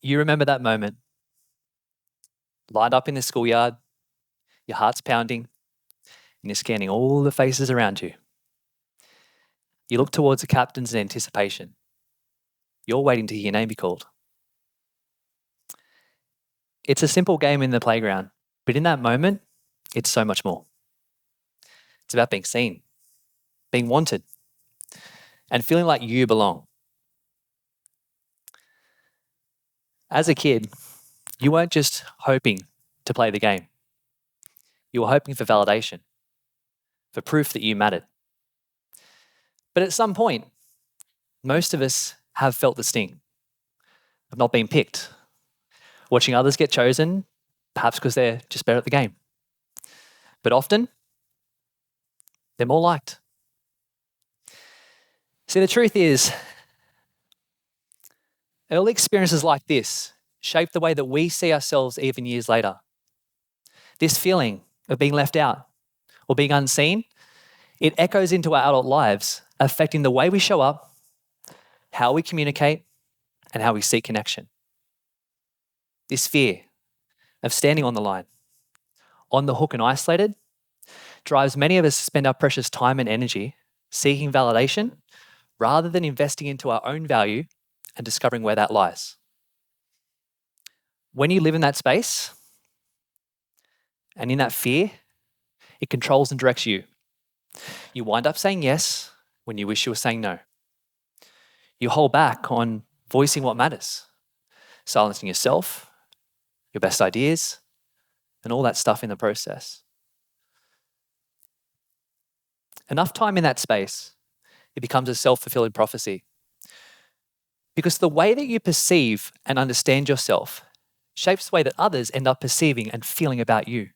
You remember that moment, lined up in the schoolyard, your heart's pounding, and you're scanning all the faces around you. You look towards the captains in anticipation. You're waiting to hear your name be called. It's a simple game in the playground, but in that moment, it's so much more. It's about being seen, being wanted, and feeling like you belong. As a kid, you weren't just hoping to play the game. You were hoping for validation, for proof that you mattered. But at some point, most of us have felt the sting of not being picked, watching others get chosen, perhaps because they're just better at the game. But often, they're more liked. See, the truth is, early experiences like this shape the way that we see ourselves even years later. This feeling of being left out or being unseen, it echoes into our adult lives, affecting the way we show up, how we communicate, and how we seek connection. This fear of standing on the line, on the hook and isolated, drives many of us to spend our precious time and energy seeking validation rather than investing into our own value and discovering where that lies. When you live in that space and in that fear, it controls and directs you. You wind up saying yes when you wish you were saying no. You hold back on voicing what matters, silencing yourself, your best ideas, and all that stuff in the process. Enough time in that space, it becomes a self-fulfilling prophecy. Because the way that you perceive and understand yourself shapes the way that others end up perceiving and feeling about you.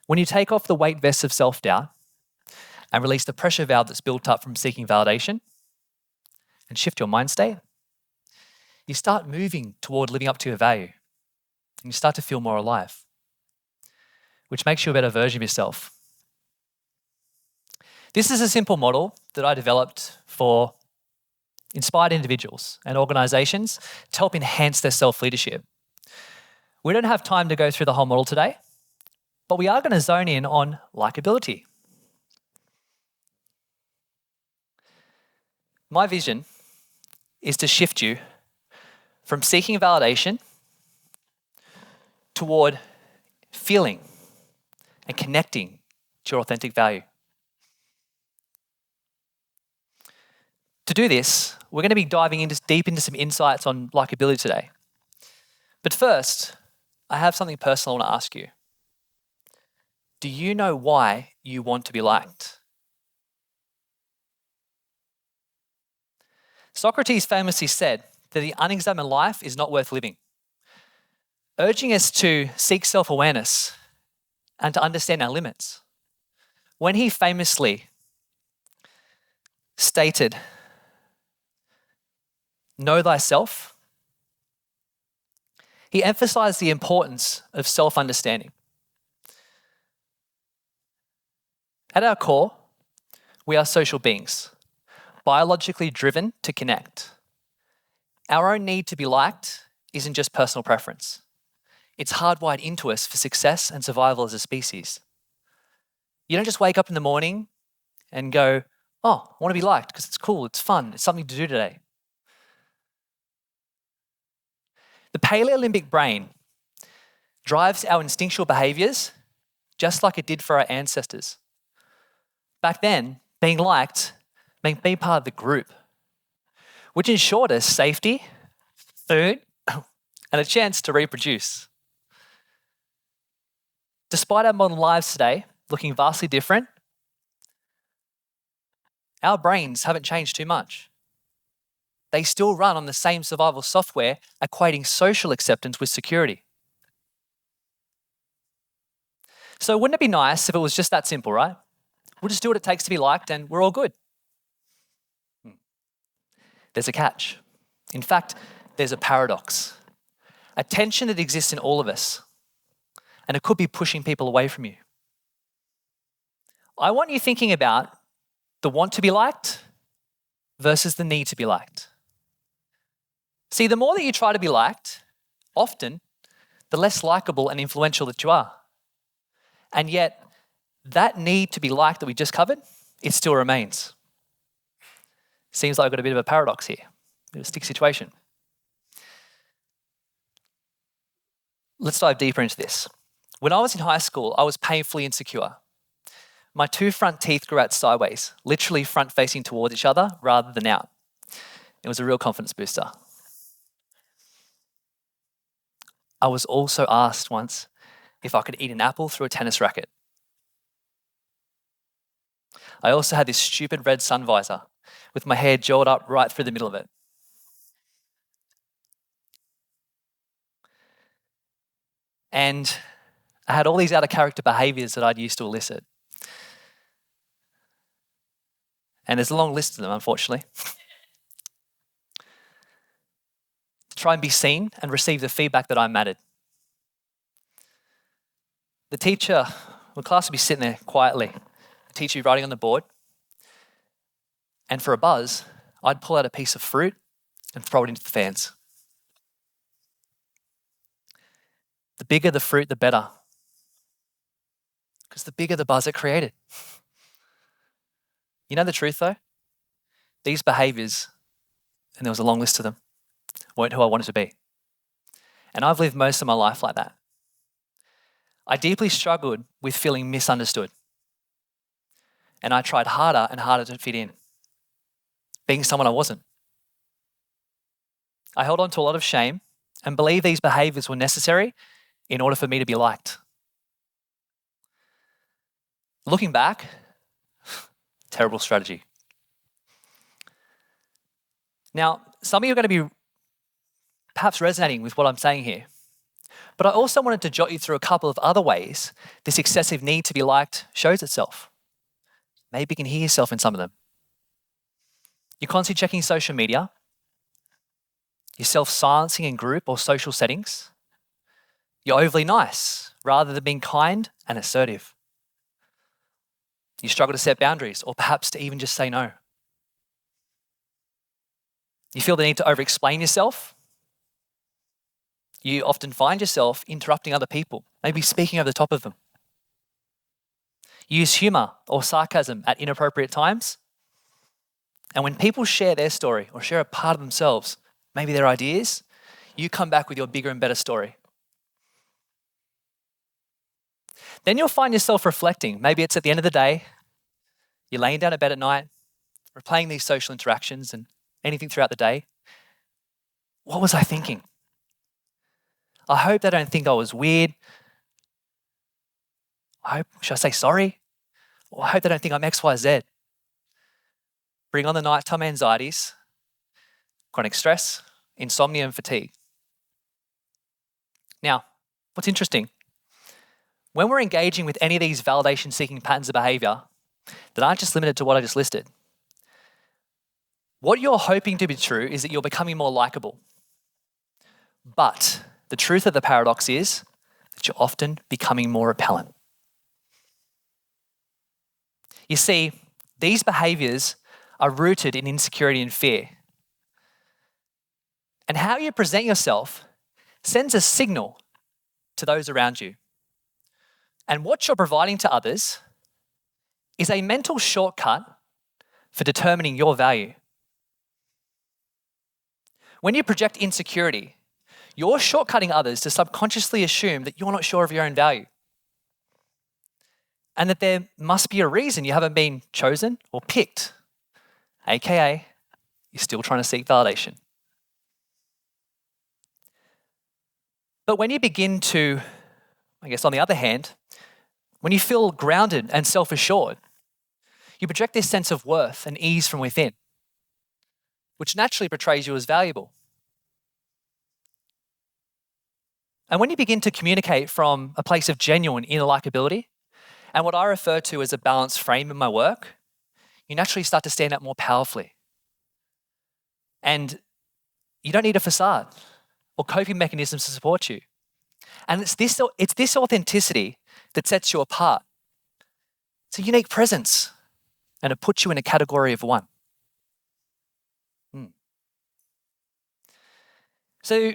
When you take off the weight vest of self-doubt and release the pressure valve that's built up from seeking validation and shift your mind state, you start moving toward living up to your value and you start to feel more alive, which makes you a better version of yourself. This is a simple model that I developed for inspired individuals and organizations to help enhance their self-leadership. We don't have time to go through the whole model today, but we are going to zone in on likability. My vision is to shift you from seeking validation toward feeling and connecting to your authentic value. To do this, we're going to be diving deep into some insights on likability today. But first, I have something personal I want to ask you. Do you know why you want to be liked? Socrates famously said that the unexamined life is not worth living, urging us to seek self-awareness and to understand our limits. When he famously stated, "Know thyself," he emphasized the importance of self-understanding. At our core, we are social beings, biologically driven to connect. Our own need to be liked isn't just personal preference. It's hardwired into us for success and survival as a species. You don't just wake up in the morning and go, "Oh, I want to be liked because it's cool, it's fun, it's something to do today." The Paleolympic brain drives our instinctual behaviors just like it did for our ancestors. Back then, being liked meant being part of the group, which ensured us safety, food, and a chance to reproduce. Despite our modern lives today looking vastly different, our brains haven't changed too much. They still run on the same survival software, equating social acceptance with security. So wouldn't it be nice if it was just that simple, right? We'll just do what it takes to be liked and we're all good. There's a catch. In fact, there's a paradox, a tension that exists in all of us, and it could be pushing people away from you. I want you thinking about the want to be liked versus the need to be liked. See, the more that you try to be liked, often the less likable and influential that you are. And yet, that need to be liked that we just covered, it still remains. Seems like I've got a bit of a paradox here, a bit of a stick situation. Let's dive deeper into this. When I was in high school, I was painfully insecure. My 2 front teeth grew out sideways, literally front facing towards each other rather than out. It was a real confidence booster. I was also asked once if I could eat an apple through a tennis racket. I also had this stupid red sun visor with my hair jawed up right through the middle of it. And I had all these out of character behaviours that I'd used to elicit. And there's a long list of them, unfortunately. To try and be seen and receive the feedback that I mattered. The teacher, the class would be sitting there quietly, the teacher would be writing on the board, and for a buzz, I'd pull out a piece of fruit and throw it into the fans. The bigger the fruit, the better. Because the bigger the buzz it created. You know the truth though? These behaviours, and there was a long list of them, weren't who I wanted to be. And I've lived most of my life like that. I deeply struggled with feeling misunderstood. And I tried harder and harder to fit in, being someone I wasn't. I held on to a lot of shame and believed these behaviours were necessary in order for me to be liked. Looking back, terrible strategy. Now, some of you are going to be perhaps resonating with what I'm saying here, but I also wanted to jot you through a couple of other ways this excessive need to be liked shows itself. Maybe you can hear yourself in some of them. You're constantly checking social media. You're self-silencing in group or social settings. You're overly nice rather than being kind and assertive. You struggle to set boundaries or perhaps to even just say no. You feel the need to over-explain yourself. You often find yourself interrupting other people, maybe speaking over the top of them. You use humour or sarcasm at inappropriate times. And when people share their story or share a part of themselves, maybe their ideas, you come back with your bigger and better story. Then you'll find yourself reflecting. Maybe it's at the end of the day, you're laying down in bed at night, replaying these social interactions and anything throughout the day. What was I thinking? I hope they don't think I was weird. Should I say sorry? Or I hope they don't think I'm X, Y, Z. Bring on the nighttime anxieties, chronic stress, insomnia and fatigue. Now, what's interesting, when we're engaging with any of these validation-seeking patterns of behaviour that aren't just limited to what I just listed, what you're hoping to be true is that you're becoming more likable. But the truth of the paradox is that you're often becoming more repellent. You see, these behaviours are rooted in insecurity and fear. And how you present yourself sends a signal to those around you. And what you're providing to others is a mental shortcut for determining your value. When you project insecurity, you're shortcutting others to subconsciously assume that you're not sure of your own value. And that there must be a reason you haven't been chosen or picked, aka you're still trying to seek validation. But when you begin to, on the other hand, when you feel grounded and self-assured, you project this sense of worth and ease from within, which naturally portrays you as valuable. And when you begin to communicate from a place of genuine inner likability, and what I refer to as a balanced frame in my work, you naturally start to stand out more powerfully. And you don't need a facade or coping mechanisms to support you. And it's this authenticity that sets you apart. It's a unique presence, and it puts you in a category of one. So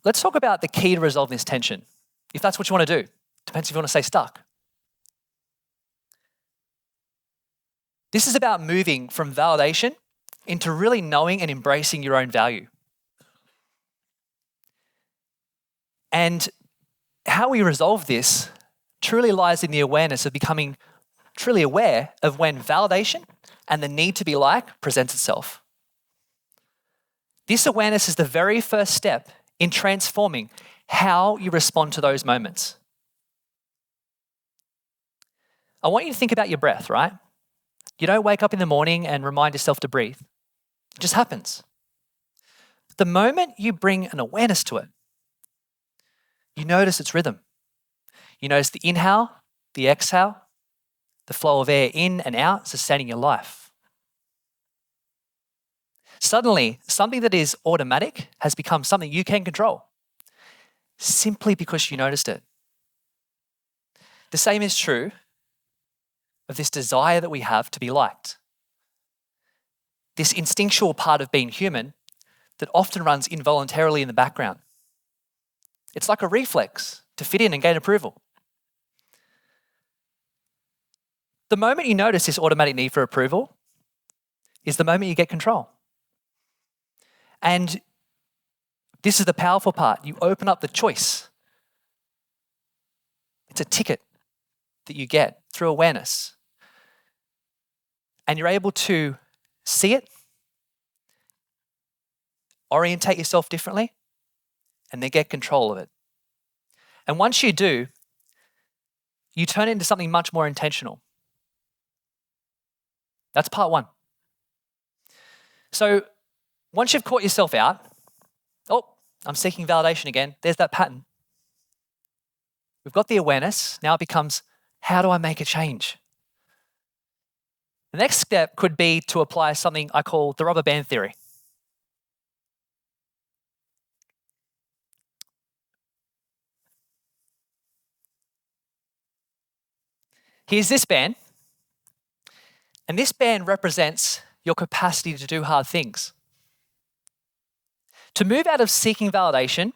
let's talk about the key to resolving this tension. If that's what you want to do, depends if you want to stay stuck. This is about moving from validation into really knowing and embracing your own value. And how we resolve this truly lies in the awareness of becoming truly aware of when validation and the need to be liked presents itself. This awareness is the very first step in transforming how you respond to those moments. I want you to think about your breath, right? You don't wake up in the morning and remind yourself to breathe. It just happens. The moment you bring an awareness to it, you notice its rhythm. You notice the inhale, the exhale, the flow of air in and out, sustaining your life. Suddenly, something that is automatic has become something you can control, simply because you noticed it. The same is true of this desire that we have to be liked. This instinctual part of being human that often runs involuntarily in the background. It's like a reflex to fit in and gain approval. The moment you notice this automatic need for approval is the moment you get control. And this is the powerful part. You open up the choice. It's a ticket that you get through awareness. And you're able to see it, orientate yourself differently, and then get control of it. And once you do, you turn it into something much more intentional. That's part one. So once you've caught yourself out, oh, I'm seeking validation again. There's that pattern. We've got the awareness. Now it becomes, how do I make a change? The next step could be to apply something I call the rubber band theory. Here's this band, and this band represents your capacity to do hard things. To move out of seeking validation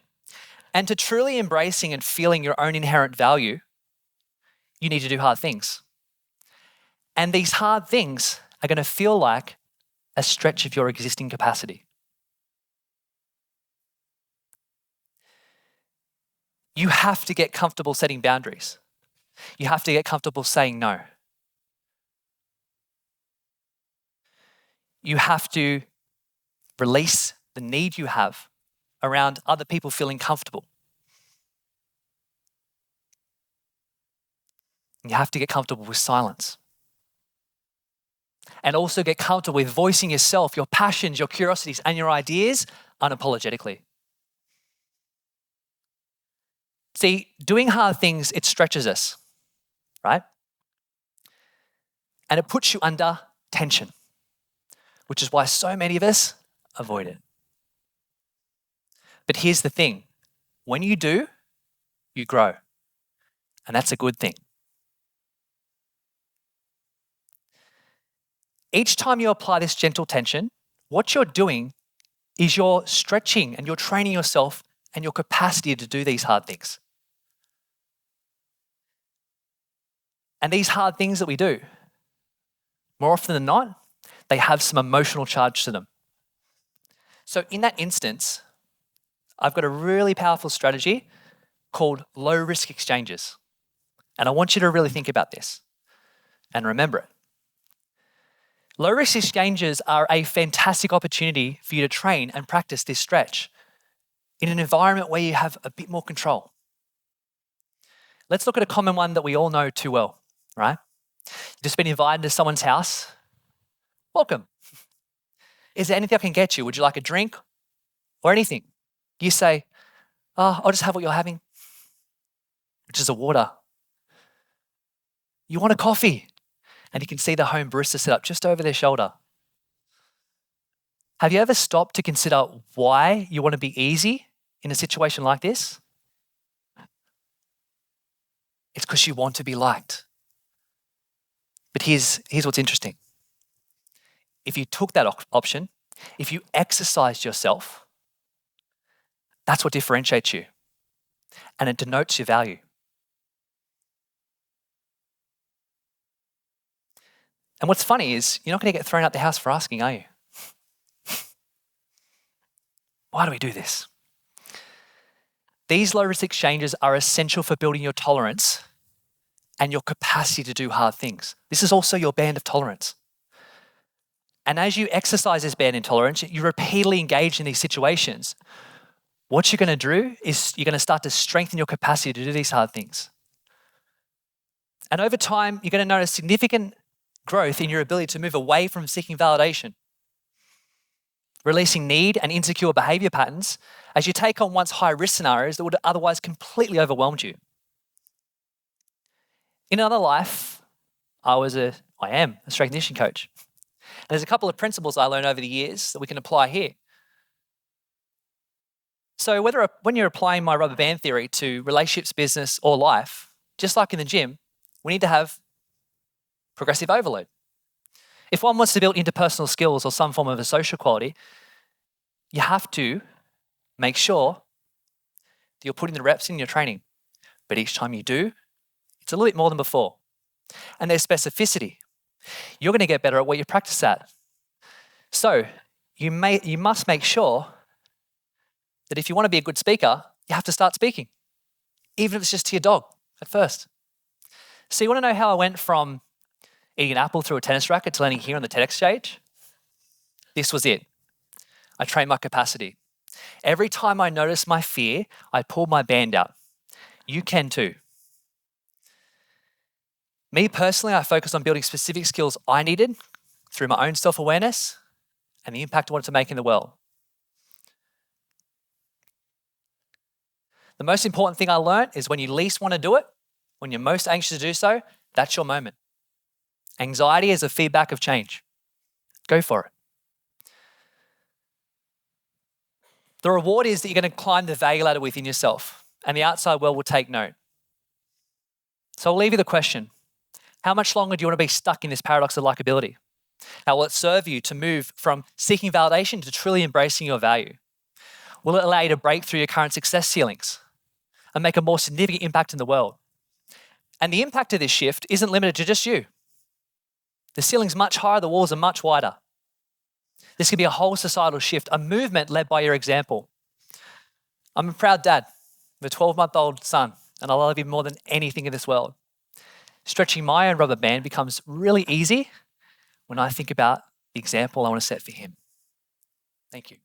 and to truly embracing and feeling your own inherent value, you need to do hard things. And these hard things are going to feel like a stretch of your existing capacity. You have to get comfortable setting boundaries. You have to get comfortable saying no. You have to release the need you have around other people feeling comfortable. You have to get comfortable with silence. And also get comfortable with voicing yourself, your passions, your curiosities, and your ideas unapologetically. See, doing hard things, it stretches us, right? And it puts you under tension, which is why so many of us avoid it. But here's the thing. When you do, you grow. And that's a good thing. Each time you apply this gentle tension, what you're doing is you're stretching and you're training yourself and your capacity to do these hard things. And these hard things that we do, more often than not, they have some emotional charge to them. So in that instance, I've got a really powerful strategy called low risk exchanges. And I want you to really think about this and remember it. Low risk exchanges are a fantastic opportunity for you to train and practice this stretch in an environment where you have a bit more control. Let's look at a common one that we all know too well, right? You've just been invited to someone's house. Welcome. Is there anything I can get you? Would you like a drink or anything? You say, oh, I'll just have what you're having, which is a water. You want a coffee? And you can see the home barista set up just over their shoulder. Have you ever stopped to consider why you want to be easy in a situation like this? It's because you want to be liked. But here's what's interesting. If you took that option, if you exercised yourself, That's what differentiates you. And it denotes your value. And what's funny is you're not going to get thrown out the house for asking, are you? Why do we do this? These low-risk exchanges are essential for building your tolerance and your capacity to do hard things. This is also your band of tolerance. And as you exercise this band of tolerance, you repeatedly engage in these situations, what you're going to do is you're going to start to strengthen your capacity to do these hard things. And over time, you're going to notice significant growth in your ability to move away from seeking validation, releasing need and insecure behavior patterns as you take on once high-risk scenarios that would otherwise completely overwhelmed you. In another life, I am a strength and conditioning coach. And there's a couple of principles I learned over the years that we can apply here. So when you're applying my rubber band theory to relationships, business, or life, just like in the gym, we need to have progressive overload. If one wants to build interpersonal skills or some form of a social quality, you have to make sure that you're putting the reps in your training. But each time you do, it's a little bit more than before. And there's specificity. You're going to get better at what you practice at. So you must make sure that if you want to be a good speaker, you have to start speaking, even if it's just to your dog at first. So you want to know how I went from eating an apple through a tennis racket to landing here on the TEDx stage? This was it. I trained my capacity. Every time I noticed my fear, I pulled my band out. You can too. Me personally, I focused on building specific skills I needed through my own self-awareness and the impact I wanted to make in the world. The most important thing I learned is when you least want to do it, when you're most anxious to do so, that's your moment. Anxiety is a feedback of change. Go for it. The reward is that you're going to climb the value ladder within yourself, and the outside world will take note. So I'll leave you the question. How much longer do you want to be stuck in this paradox of likability? How will it serve you to move from seeking validation to truly embracing your value? Will it allow you to break through your current success ceilings and make a more significant impact in the world? And the impact of this shift isn't limited to just you. The ceiling's much higher, the walls are much wider. This could be a whole societal shift, a movement led by your example. I'm a proud dad with a 12-month-old son, and I love him more than anything in this world. Stretching my own rubber band becomes really easy when I think about the example I want to set for him. Thank you.